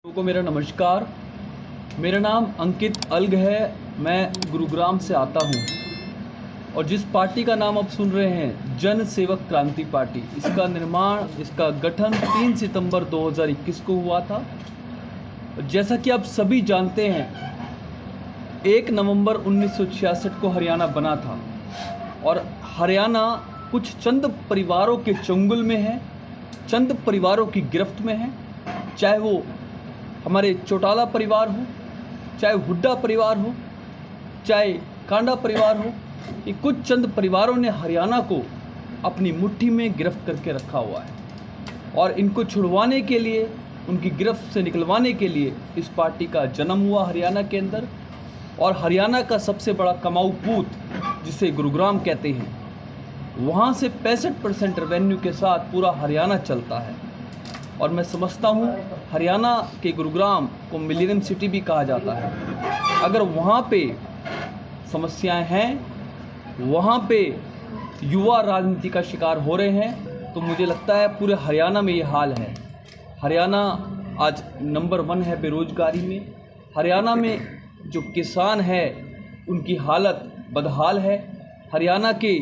लोगों को मेरा नमस्कार। मेरा नाम अंकित अलग है। मैं गुरुग्राम से आता हूँ और जिस पार्टी का नाम आप सुन रहे हैं जन सेवक क्रांति पार्टी, इसका निर्माण, इसका गठन 3 सितंबर 2021 को हुआ था। जैसा कि आप सभी जानते हैं 1 नवंबर 1966 को हरियाणा बना था और हरियाणा कुछ चंद परिवारों के चंगुल में है, चंद परिवारों की गिरफ्त में है। चाहे वो हमारे चौटाला परिवार हो, चाहे हुड्डा परिवार हो, चाहे कांडा परिवार हो, ये कुछ चंद परिवारों ने हरियाणा को अपनी मुट्ठी में गिरफ्त करके रखा हुआ है और इनको छुड़वाने के लिए, उनकी गिरफ्त से निकलवाने के लिए इस पार्टी का जन्म हुआ हरियाणा के अंदर। और हरियाणा का सबसे बड़ा कमाऊ पूत जिसे गुरुग्राम कहते हैं, वहाँ से 65% रेवेन्यू के साथ पूरा हरियाणा चलता है। और मैं समझता हूँ हरियाणा के गुरुग्राम को मिलेनियम सिटी भी कहा जाता है। अगर वहाँ पे समस्याएं हैं, वहाँ पे युवा राजनीति का शिकार हो रहे हैं, तो मुझे लगता है पूरे हरियाणा में ये हाल है। हरियाणा आज नंबर 1 है बेरोजगारी में। हरियाणा में जो किसान है उनकी हालत बदहाल है। हरियाणा के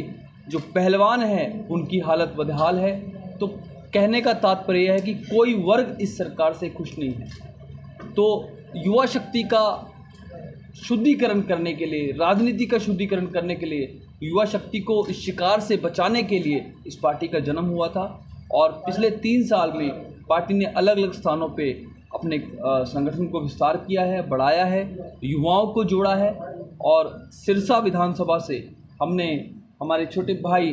जो पहलवान हैं उनकी हालत बदहाल है। तो कहने का तात्पर्य यह है कि कोई वर्ग इस सरकार से खुश नहीं है। तो युवा शक्ति का शुद्धिकरण करने के लिए, राजनीति का शुद्धिकरण करने के लिए, युवा शक्ति को इस शिकार से बचाने के लिए इस पार्टी का जन्म हुआ था। और पिछले 3 साल में पार्टी ने अलग अलग स्थानों पे अपने संगठन को विस्तार किया है, बढ़ाया है, युवाओं को जोड़ा है। और सिरसा विधानसभा से हमने हमारे छोटे भाई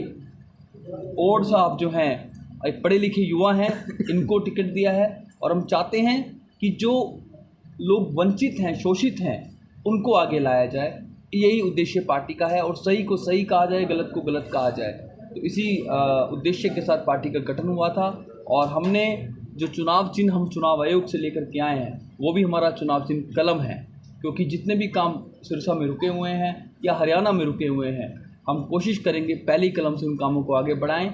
और साहब जो हैं, एक पढ़े लिखे युवा हैं, इनको टिकट दिया है। और हम चाहते हैं कि जो लोग वंचित हैं, शोषित हैं, उनको आगे लाया जाए। यही उद्देश्य पार्टी का है और सही को सही कहा जाए, गलत को गलत कहा जाए। तो इसी उद्देश्य के साथ पार्टी का गठन हुआ था। और हमने जो चुनाव चिन्ह हम चुनाव आयोग से लेकर के आए हैं, वो भी हमारा चुनाव चिन्ह कलम है। क्योंकि जितने भी काम सिरसा में रुके हुए हैं या हरियाणा में रुके हुए हैं, हम कोशिश करेंगे पहली कलम से उन कामों को आगे बढ़ाएं।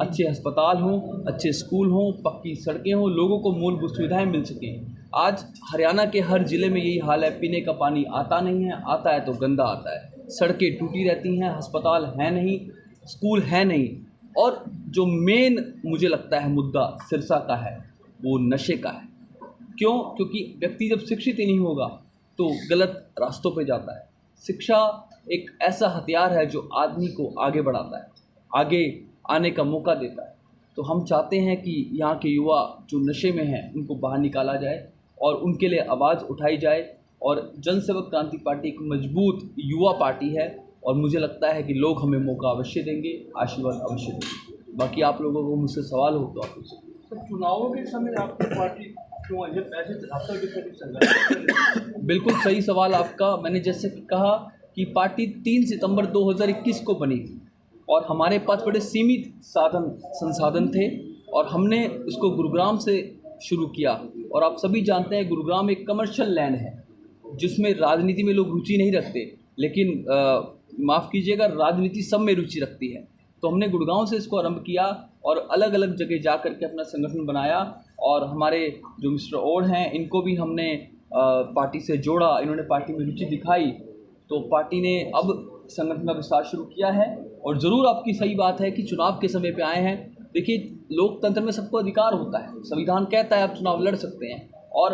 अच्छे अस्पताल हों, अच्छे स्कूल हों, पक्की सड़कें हों, लोगों को मूलभूत सुविधाएं मिल सकें। आज हरियाणा के हर ज़िले में यही हाल है। पीने का पानी आता नहीं है, आता है तो गंदा आता है, सड़कें टूटी रहती हैं, अस्पताल हैं नहीं, स्कूल है नहीं। और जो मेन मुझे लगता है मुद्दा सिरसा का है वो नशे का है। क्यों? क्योंकि व्यक्ति जब शिक्षित ही नहीं होगा तो गलत रास्तों पे जाता है। शिक्षा एक ऐसा हथियार है जो आदमी को आगे बढ़ाता है, आगे आने का मौका देता है। तो हम चाहते हैं कि यहाँ के युवा जो नशे में हैं उनको बाहर निकाला जाए और उनके लिए आवाज़ उठाई जाए। और जनसेवक क्रांति पार्टी एक मजबूत युवा पार्टी है और मुझे लगता है कि लोग हमें मौका अवश्य देंगे, आशीर्वाद अवश्य देंगे। बाकी आप लोगों को मुझसे सवाल हो तो आप पूछें। तो चुनावों के समय आपकी पार्टी क्यों है पैसे? बिल्कुल सही सवाल आपका। मैंने जैसे कहा कि पार्टी 3 सितंबर 2021 को बनी थी और हमारे पास बड़े सीमित संसाधन थे और हमने उसको गुरुग्राम से शुरू किया। और आप सभी जानते हैं गुरुग्राम एक कमर्शियल लैंड है जिसमें राजनीति में लोग रुचि नहीं रखते, लेकिन माफ़ कीजिएगा, राजनीति सब में रुचि रखती है। तो हमने गुड़गांव से इसको आरंभ किया और अलग अलग जगह जा कर के अपना संगठन बनाया। और हमारे जो मिस्टर ओड हैं, इनको भी हमने पार्टी से जोड़ा, इन्होंने पार्टी में रुचि दिखाई। तो पार्टी ने अब संगठन का विस्तार शुरू किया है। और ज़रूर आपकी सही बात है कि चुनाव के समय पे आए हैं। देखिए, लोकतंत्र में सबको अधिकार होता है, संविधान कहता है आप चुनाव लड़ सकते हैं। और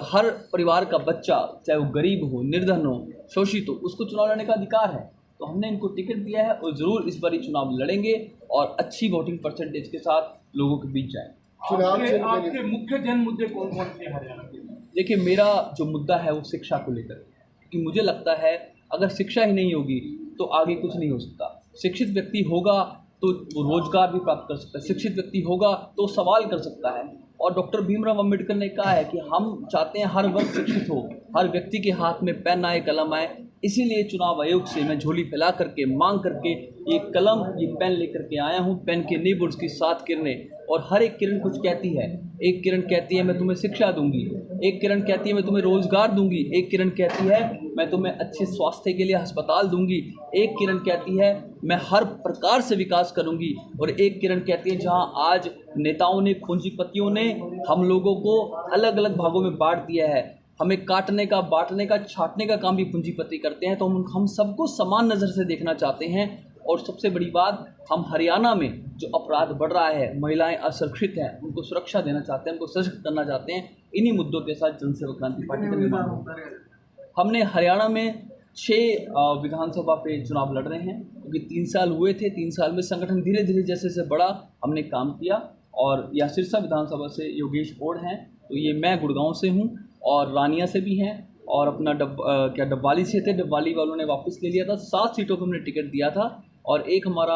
हर परिवार का बच्चा, चाहे वो गरीब हो, निर्धन हो, शोषित हो, उसको चुनाव लड़ने का अधिकार है। तो हमने इनको टिकट दिया है और ज़रूर इस बारी चुनाव लड़ेंगे और अच्छी वोटिंग परसेंटेज के साथ लोगों के बीच जाएँ। आपके मुख्य जन मुद्दे कौन कौन से हरियाणा के? देखिए, मेरा जो मुद्दा है वो शिक्षा को लेकर, कि मुझे लगता है अगर शिक्षा ही नहीं होगी तो आगे कुछ नहीं हो सकता। शिक्षित व्यक्ति होगा तो वो रोजगार भी प्राप्त कर सकता है, शिक्षित व्यक्ति होगा तो सवाल कर सकता है। और डॉक्टर भीमराव अंबेडकर ने कहा है कि हम चाहते हैं हर वर्ग शिक्षित हो, हर व्यक्ति के हाथ में पेन आए, कलम आए, इसीलिए चुनाव आयोग से मैं झोली फैला करके मांग करके ये कलम ये पेन लेकर के आया हूँ। पेन के नींब और उसकी 7 किरणें, और हर एक किरण कुछ कहती है। एक किरण कहती है मैं तुम्हें शिक्षा दूंगी, एक किरण कहती है मैं तुम्हें रोजगार दूंगी, एक किरण कहती है मैं तुम्हें अच्छे स्वास्थ्य के लिए अस्पताल दूंगी, एक किरण कहती है मैं हर प्रकार से विकास करूंगी, और एक किरण कहती है जहां आज नेताओं ने पूंजीपतियों ने हम लोगों को अलग अलग भागों में बांट दिया है, हमें काटने का, बांटने का, छांटने का काम भी पूंजीपति करते हैं, तो हम सबको समान नज़र से देखना चाहते हैं। और सबसे बड़ी बात, हम हरियाणा में जो अपराध बढ़ रहा है, महिलाएं असुरक्षित हैं, उनको सुरक्षा देना चाहते हैं, उनको सशक्त करना चाहते हैं। इन्हीं मुद्दों के साथ जनसेवक क्रांति पार्टी का निर्माण। हमने हरियाणा में 6 विधानसभा पे चुनाव लड़ रहे हैं, क्योंकि 3 साल हुए थे। 3 साल में संगठन धीरे धीरे जैसे जैसे बढ़ा, हमने काम किया। और यह सिरसा विधानसभा से योगेश ओढ़ हैं, तो ये मैं गुड़गांव से हूँ, और रानिया से भी हैं, और अपना डब्बाली से थे, डब्बाली वालों ने वापस ले लिया था। 7 सीटों पर हमने टिकट दिया था, और एक हमारा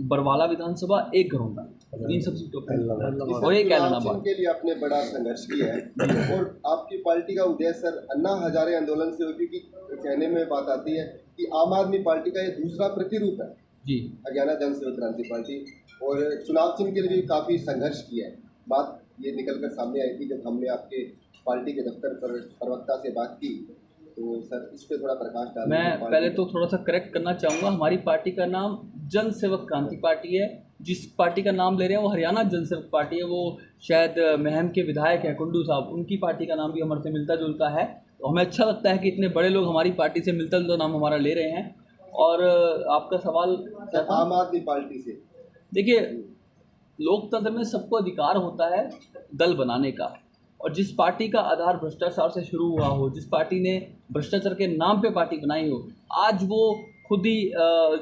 बरवाला विधानसभा, एक घरौंदा, इन सब सीटों पर, और एक ऐलनाबाद के लिए आपने बड़ा संघर्ष किया है। और आपकी पार्टी का उदय सर अन्ना हजारे आंदोलन से हुई, क्योंकि कहने में बात आती है कि आम आदमी पार्टी का ये दूसरा प्रतिरूप है जी, हरियाणा जनसेवक क्रांति पार्टी। और चुनाव चिन्ह के लिए भी काफ़ी संघर्ष किया है। बात ये निकल कर सामने आई थी जब हमने आपके पार्टी के दफ्तर पर प्रवक्ता से बात की, तो सर इस पे थोड़ा प्रकाश डालें। मैं पहले तो थोड़ा सा करेक्ट करना चाहूँगा। हमारी पार्टी का नाम जनसेवक क्रांति पार्टी है। जिस पार्टी का नाम ले रहे हैं वो हरियाणा जनसेवक पार्टी है। वो शायद महम के विधायक हैं कुंडू साहब, उनकी पार्टी का नाम भी हमारे से मिलता जुलता है। तो हमें अच्छा लगता है कि इतने बड़े लोग हमारी पार्टी से मिलता जुलता नाम हमारा ले रहे हैं। और आपका सवाल आम आदमी पार्टी से, देखिए, लोकतंत्र में सबको अधिकार होता है दल बनाने का, और जिस पार्टी का आधार भ्रष्टाचार से शुरू हुआ हो, जिस पार्टी ने भ्रष्टाचार के नाम पे पार्टी बनाई हो, आज वो खुद ही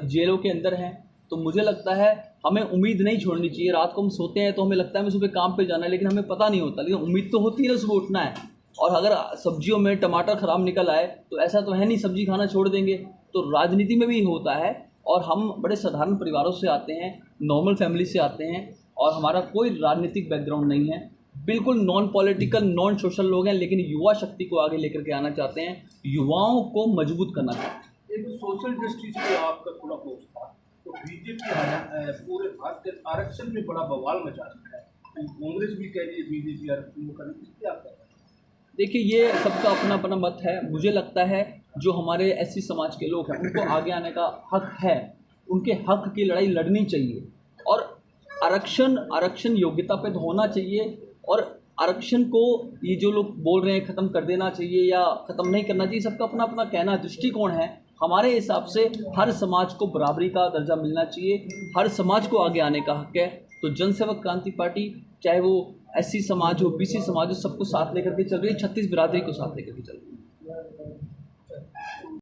जेलों के अंदर हैं। तो मुझे लगता है हमें उम्मीद नहीं छोड़नी चाहिए। रात को हम सोते हैं तो हमें लगता है हमें सुबह काम पे जाना है, लेकिन हमें पता नहीं होता, लेकिन उम्मीद तो होती है ना सुबह उठना है। और अगर सब्जियों में टमाटर ख़राब निकल आए तो ऐसा तो है नहीं सब्जी खाना छोड़ देंगे। तो राजनीति में भी होता है, और हम बड़े साधारण परिवारों से आते हैं, नॉर्मल फैमिली से आते हैं, और हमारा कोई राजनीतिक बैकग्राउंड नहीं है, बिल्कुल नॉन पॉलिटिकल, नॉन सोशल लोग हैं, लेकिन युवा शक्ति को आगे लेकर के आना चाहते हैं, युवाओं को मजबूत करना चाहते हैं। एक सोशल जस्टिस पे आपका थोड़ा फोकस था, तो बीजेपी पूरे भारत के आरक्षण में बड़ा बवाल मचा रखा है। कांग्रेस भी कह रही है बीजेपी आरक्षण को करने, इस पर आप क्या कहें? देखिए, ये सबका अपना अपना मत है। मुझे लगता है जो हमारे एससी समाज के लोग हैं उनको आगे आने का हक है, उनके हक की लड़ाई लड़नी चाहिए। और आरक्षण योग्यता पे तो होना चाहिए, और आरक्षण को ये जो लोग बोल रहे हैं ख़त्म कर देना चाहिए या ख़त्म नहीं करना चाहिए, सबका अपना अपना कहना, दृष्टिकोण है। हमारे हिसाब से हर समाज को बराबरी का दर्जा मिलना चाहिए, हर समाज को आगे आने का हक है। तो जनसेवक क्रांति पार्टी, चाहे वो एससी समाज हो, बीसी समाज हो, सबको साथ लेकर के चल रही है, 36 बिरादरी को साथ लेकर के चल रही है।